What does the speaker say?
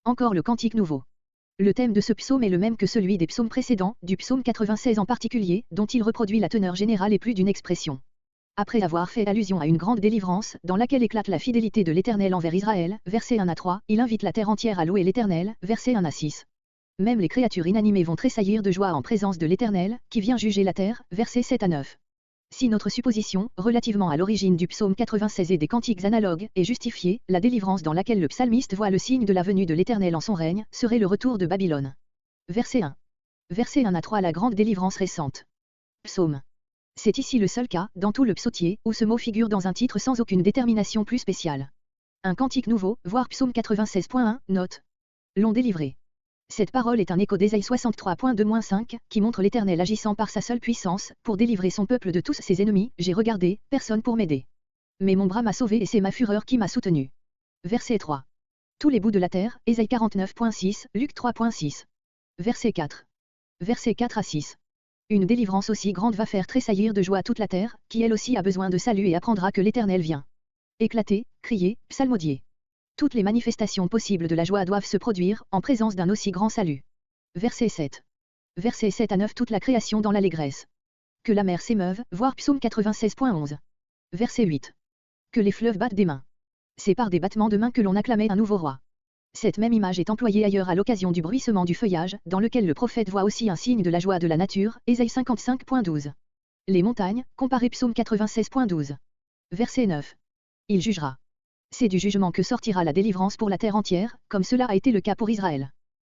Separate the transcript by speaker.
Speaker 1: Encore le cantique nouveau. Le thème de ce psaume est le même que celui des psaumes précédents, du psaume 96 en particulier, dont il reproduit la teneur générale et plus d'une expression. Après avoir fait allusion à une grande délivrance, dans laquelle éclate la fidélité de l'Éternel envers Israël, versets 1 à 3, il invite la terre entière à louer l'Éternel, versets 1 à 6. Même les créatures inanimées vont tressaillir de joie en présence de l'Éternel, qui vient juger la terre, versets 7 à 9. Si notre supposition, relativement à l'origine du psaume 96 et des cantiques analogues, est justifiée, la délivrance dans laquelle le psalmiste voit le signe de la venue de l'Éternel en son règne, serait le retour de Babylone. Verset 1. Verset 1 à 3. La grande délivrance récente. Psaume. C'est ici le seul cas, dans tout le psautier, où ce mot figure dans un titre sans aucune détermination plus spéciale. Un cantique nouveau, voire psaume 96.1, note. L'ont délivré. Cette parole est un écho d'Ésaïe 63.2-5, qui montre l'Éternel agissant par sa seule puissance, pour délivrer son peuple de tous ses ennemis. J'ai regardé, personne pour m'aider. Mais mon bras m'a sauvé et c'est ma fureur qui m'a soutenu. Verset 3. Tous les bouts de la terre, Ésaïe 49.6, Luc 3.6. Verset 4. Versets 4 à 6. Une délivrance aussi grande va faire tressaillir de joie toute la terre, qui elle aussi a besoin de salut et apprendra que l'Éternel vient. Éclater, crier, psalmodier. Toutes les manifestations possibles de la joie doivent se produire, en présence d'un aussi grand salut. Verset 7. Verset 7 à 9. Toute la création dans l'allégresse. Que la mer s'émeuve, voir psaume 96.11. Verset 8. Que les fleuves battent des mains. C'est par des battements de mains que l'on acclamait un nouveau roi. Cette même image est employée ailleurs à l'occasion du bruissement du feuillage, dans lequel le prophète voit aussi un signe de la joie de la nature, Ésaïe 55.12. Les montagnes, comparé psaume 96.12. Verset 9. Il jugera. C'est du jugement que sortira la délivrance pour la terre entière, comme cela a été le cas pour Israël.